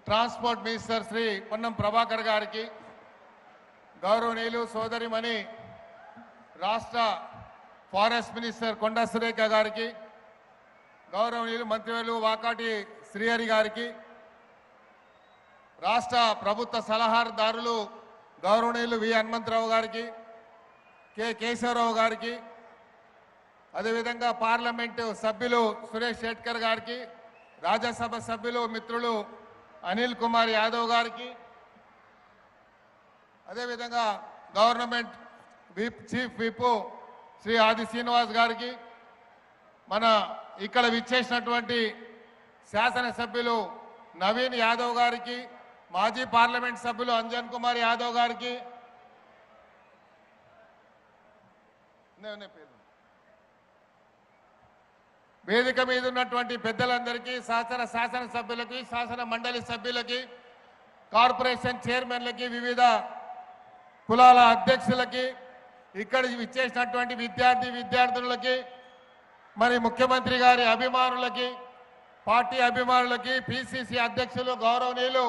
Transport minister Shri Ponnam Prabhakar గారికి, గౌరవనీయులు సోదరిమణి రాష్ట్ర ఫారెస్ట్ మినిస్టర్ కొండా సురేఖ గారికి, గౌరవనీయులు మంత్రివర్యులు వాకాటి శ్రీహరి గారికి, రాష్ట్ర ప్రభుత్వ సలహాదారులు గౌరవనీయులు వి హనుమంతరావు గారికి, కె కేశవరావు గారికి, అదేవిధంగా పార్లమెంటు సభ్యులు సురేష్ షెట్కర్ గారికి, రాజ్యసభ సభ్యులు మిత్రులు అనిల్ కుమార్ యాదవ్ గారికి, అదేవిధంగా గవర్నమెంట్ చీఫ్ విప్ శ్రీ ఆది శ్రీనివాస్ గారికి, మన ఇక్కడ విచ్చేసినటువంటి శాసనసభ్యులు నవీన్ యాదవ్ గారికి, మాజీ పార్లమెంట్ సభ్యులు అంజన్ కుమార్ యాదవ్ గారికి, వేదిక మీద ఉన్నటువంటి పెద్దలందరికీ, శాసనసభ్యులకి, శాసన మండలి సభ్యులకి, కార్పొరేషన్ చైర్మన్లకి, వివిధ కులాల అధ్యక్షులకి, ఇక్కడ విచ్చేసినటువంటి విద్యార్థులకి, మరి ముఖ్యమంత్రి గారి అభిమానులకి, పార్టీ అభిమానులకి, పిసిసి అధ్యక్షులు గౌరవనీయులు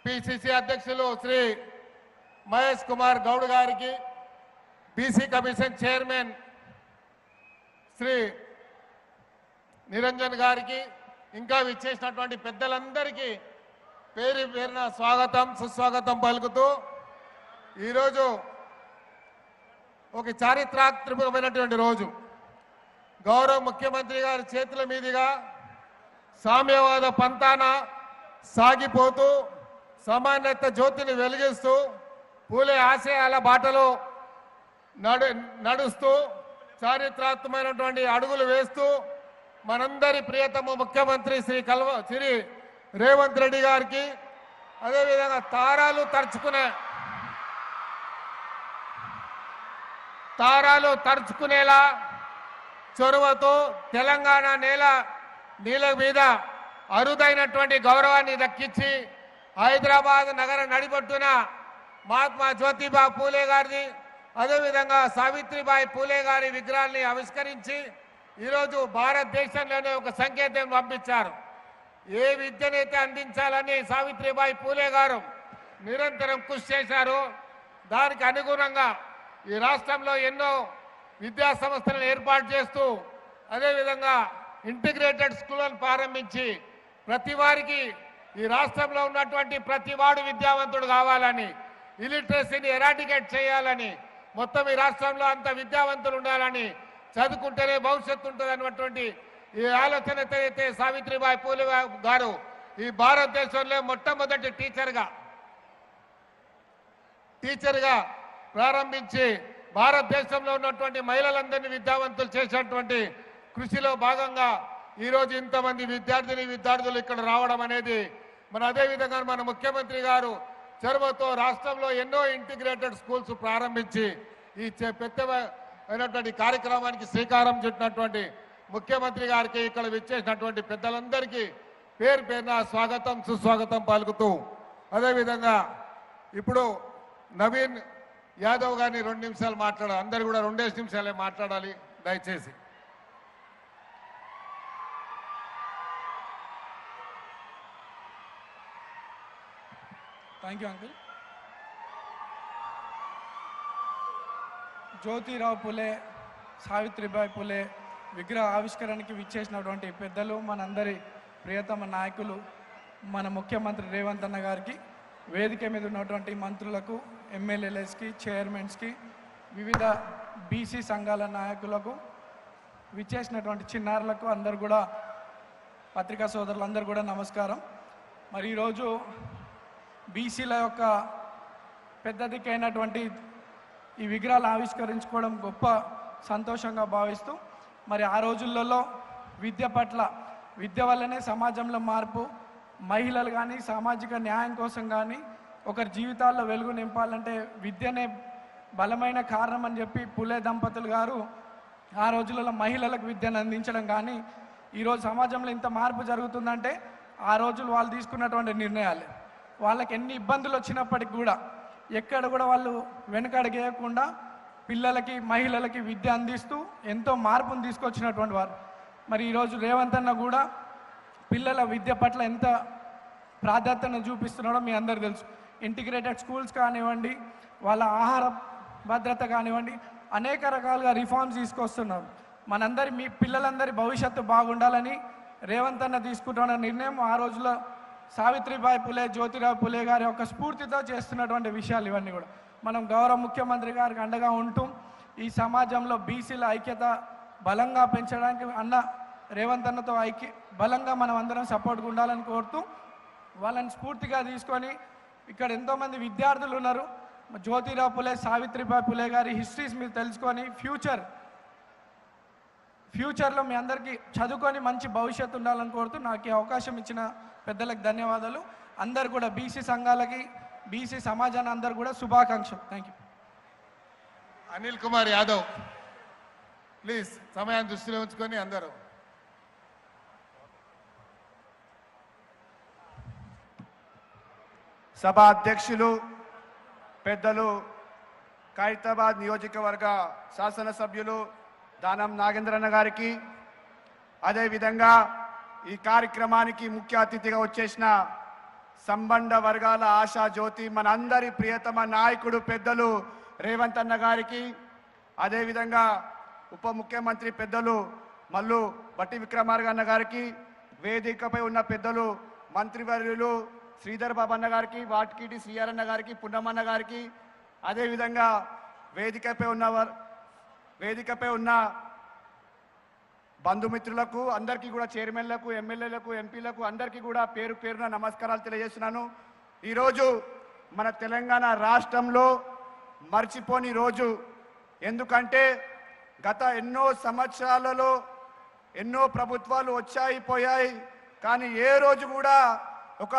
పిసిసి అధ్యక్షులు శ్రీ మహేష్ కుమార్ గౌడ్ గారికి, BC commission chairman Shri Niranjan గారికి, ఇంకా విచ్చేసినటువంటి పెద్దలందరికీ పేరు పేరున స్వాగతం సుస్వాగతం పలుకుతూ, ఈరోజు ఒక చారిత్రాత్మకమైనటువంటి రోజు. గౌరవ ముఖ్యమంత్రి గారి చేతుల మీదుగా సామ్యవాద పంతాన సాగిపోతూ సమానత జ్యోతిని వెలిగిస్తూ పూలే ఆశయాల బాటలో నడుస్తూ చారిత్రాత్మకమైనటువంటి అడుగులు వేస్తూ మనందరి ప్రియతమ ముఖ్యమంత్రి శ్రీ రేవంత్ రెడ్డి గారికి, అదేవిధంగా తారాలు తరుచుకునేలా చొరవతో తెలంగాణ నీల మీద అరుదైనటువంటి గౌరవాన్ని దక్కించి హైదరాబాద్ నగర నడిబొట్టున మహాత్మా జ్యోతిబా పూలే గారిది, అదేవిధంగా సావిత్రిబాయి పూలే గారి విగ్రహాన్ని ఆవిష్కరించి ఈరోజు భారతదేశంలోనే ఒక సంకేతం పంపించారు. ఏ విద్యనైతే అందించాలని సావిత్రిబాయి పూలే గారు నిరంతరం కృషి చేశారు, దానికి అనుగుణంగా ఈ రాష్ట్రంలో ఎన్నో విద్యా సంస్థలను ఏర్పాటు చేస్తూ, అదేవిధంగా ఇంటిగ్రేటెడ్ స్కూళ్ళను ప్రారంభించి ప్రతి వారికి ఈ రాష్ట్రంలో ఉన్నటువంటి ప్రతి వాడు విద్యావంతుడు కావాలని, ఇలిటరసీని ఎరాడికేట్ చేయాలని, మొత్తం ఈ రాష్ట్రంలో అంత విద్యావంతులు ఉండాలని, చదువుకుంటేనే భవిష్యత్తు ఉంటుంది అన్నటువంటి ఈ ఆలోచనతో అయితే సావిత్రిబాయి పూలే గారు ఈ భారతదేశంలో మొట్టమొదటి టీచర్గా ప్రారంభించి భారతదేశంలో ఉన్నటువంటి మహిళలందరినీ విద్యావంతులు చేసేటువంటి కృషిలో భాగంగా ఈరోజు ఇంతమంది విద్యార్థులు ఇక్కడ రావడం అనేది అదేవిధంగా మన ముఖ్యమంత్రి గారు చొరవతో రాష్ట్రంలో ఎన్నో ఇంటిగ్రేటెడ్ స్కూల్స్ ప్రారంభించి ఈ పెద్దమైనటువంటి కార్యక్రమానికి శ్రీకారం చుట్టినటువంటి ముఖ్యమంత్రి గారికి, ఇక్కడ విచ్చేసినటువంటి పెద్దలందరికీ పేరు పేరున స్వాగతం సుస్వాగతం పలుకుతూ, అదేవిధంగా ఇప్పుడు నవీన్ యాదవ్ గారిని 2 నిమిషాలు మాట్లాడాలి. అందరు కూడా 2 నిమిషాలే మాట్లాడాలి దయచేసి. Thank you uncle. Jyotirao Phule, Savitribai Phule విగ్రహ ఆవిష్కరణకి విచ్చేసినటువంటి పెద్దలు, మనందరి ప్రియతమ నాయకులు, మన ముఖ్యమంత్రి రేవంత్ అన్న గారికి, వేదిక మీద ఉన్నటువంటి మంత్రులకు, ఎమ్మెల్యేలకి, చైర్మన్స్కి, వివిధ బీసీ సంఘాల నాయకులకు, విచ్చేసినటువంటి చిన్నారులకు, అందరు కూడా పత్రికా సోదరులందరూ కూడా నమస్కారం. మరి ఈరోజు బీసీల యొక్క పెద్ద దిక్కైనటువంటి ఈ విగ్రహాలు ఆవిష్కరించుకోవడం గొప్ప సంతోషంగా భావిస్తూ, మరి ఆ రోజులలో విద్య వల్లనే సమాజంలో మార్పు, మహిళలు కానీ సామాజిక న్యాయం కోసం కానీ ఒకరి జీవితాల్లో వెలుగు నింపాలంటే విద్యనే బలమైన కారణం అని చెప్పి పూలే దంపతులు గారు ఆ రోజులలో మహిళలకు విద్యను అందించడం కానీ, ఈరోజు సమాజంలో ఇంత మార్పు జరుగుతుందంటే ఆ రోజులు వాళ్ళు తీసుకున్నటువంటి నిర్ణయాలే. వాళ్ళకి ఎన్ని ఇబ్బందులు వచ్చినప్పటికి కూడా ఎక్కడ కూడా వాళ్ళు వెనుకడుగేయకుండా పిల్లలకి, మహిళలకి విద్య అందిస్తూ ఎంతో మార్పును తీసుకొచ్చినటువంటి వారు. మరి ఈరోజు రేవంత్ అన్న కూడా పిల్లల విద్య పట్ల ఎంత ప్రాధాన్యతను చూపిస్తున్నాడో మీ అందరు తెలుసు. ఇంటిగ్రేటెడ్ స్కూల్స్ కానివ్వండి, వాళ్ళ ఆహార భద్రత కానివ్వండి, అనేక రకాలుగా రిఫార్మ్స్ తీసుకొస్తున్నారు. మనందరి మీ పిల్లలందరి భవిష్యత్తు బాగుండాలని రేవంత్ అన్న తీసుకుంటున్న నిర్ణయం ఆ రోజులో సావిత్రిబాయి పులే, జ్యోతిరావు పులే గారి యొక్క స్ఫూర్తితో చేస్తున్నటువంటి విషయాలు ఇవన్నీ కూడా. మనం గౌరవ ముఖ్యమంత్రి గారికి అండగా ఉంటూ ఈ సమాజంలో బీసీల ఐక్యత బలంగా పెంచడానికి అన్న రేవంత్ అన్నతో బలంగా మనం అందరం సపోర్ట్గా ఉండాలని కోరుతూ వాళ్ళని స్ఫూర్తిగా తీసుకొని ఇక్కడ ఎంతోమంది విద్యార్థులు ఉన్నారు. జ్యోతిరావు పులే, సావిత్రిబాయి పులే గారి హిస్టరీస్ మీరు తెలుసుకొని ఫ్యూచర్లో మీ అందరికీ చదువుకొని మంచి భవిష్యత్తు ఉండాలని కోరుతూ నాకు ఈ అవకాశం ఇచ్చిన పెద్దలకు ధన్యవాదాలు. అందరు కూడా బీసీ సంఘాలకి, బీసీ సమాజాన్ని అందరు కూడా శుభాకాంక్షలు. Thank you. Anil Kumar Yadav please సమయాన్ని దృష్టిలో ఉంచుకొని అందరూ. సభా అధ్యక్షులు పెద్దలు ఖైరతాబాద్ నియోజకవర్గ శాసనసభ్యులు దానం నాగేంద్రన్న గారికి, అదేవిధంగా ఈ కార్యక్రమానికి ముఖ్య అతిథిగా వచ్చేసిన సంబంధ వర్గాల ఆశా జ్యోతి మనందరి ప్రియతమ నాయకుడు పెద్దలు రేవంత్ అన్న గారికి, అదేవిధంగా ఉప ముఖ్యమంత్రి పెద్దలు మల్లు బట్టి విక్రమార్క అన్న గారికి, వేదికపై ఉన్న పెద్దలు మంత్రివర్యులు శ్రీధర్ బాబు అన్న గారికి, వాటికిటి శ్రీఆర్ అన్న గారికి, పున్నమన్న గారికి, అదేవిధంగా వేదికపై ఉన్న బంధుమిత్రులకు అందరికీ కూడా, చైర్మన్లకు, ఎమ్మెల్యేలకు, ఎంపీలకు అందరికీ కూడా పేరు పేరున నమస్కారాలు తెలియజేస్తున్నాను. ఈరోజు మన తెలంగాణ రాష్ట్రంలో మర్చిపోని రోజు. ఎందుకంటే గత ఎన్నో సంవత్సరాలలో ఎన్నో ప్రభుత్వాలు వచ్చాయి పోయాయి, కానీ ఏ రోజు కూడా ఒక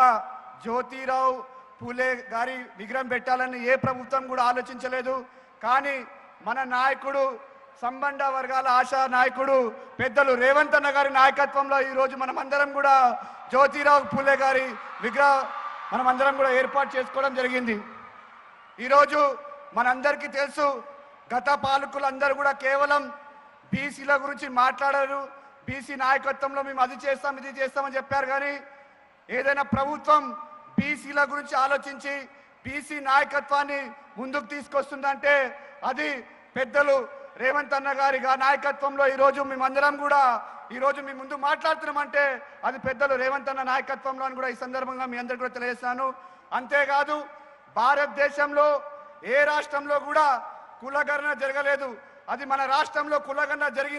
జ్యోతిరావు పూలే గారి విగ్రహం పెట్టాలని ఏ ప్రభుత్వం కూడా ఆలోచించలేదు. కానీ మన నాయకుడు, సంబంధ వర్గాల ఆశా నాయకుడు పెద్దలు రేవంత్ అన్న గారి నాయకత్వంలో ఈరోజు మనమందరం కూడా జ్యోతిరావు పూలే గారి విగ్రహం మనమందరం కూడా ఏర్పాటు చేసుకోవడం జరిగింది. ఈరోజు మనందరికీ తెలుసు, గత పాలకులందరూ కూడా కేవలం బీసీల గురించి మాట్లాడారు. బీసీ నాయకత్వంలో మేము అది చేస్తాం, ఇది చేస్తామని చెప్పారు. కానీ ఏదైనా ప్రభుత్వం బీసీల గురించి ఆలోచించి బీసీ నాయకత్వాన్ని ముందుకు తీసుకొస్తుందంటే అది పెద్దలు రేవంత్ అన్న గారి నాయకత్వంలో ఈరోజు మేమందరం కూడా ఈరోజు మీ ముందు మాట్లాడుతున్నామంటే అది పెద్దలు రేవంత్ అన్న నాయకత్వంలో అని కూడా ఈ సందర్భంగా మీ అందరికీ కూడా తెలియజేస్తాను. అంతేకాదు, భారతదేశంలో ఏ రాష్ట్రంలో కూడా కులగణన జరగలేదు. అది మన రాష్ట్రంలో కులగణన జరిగింది.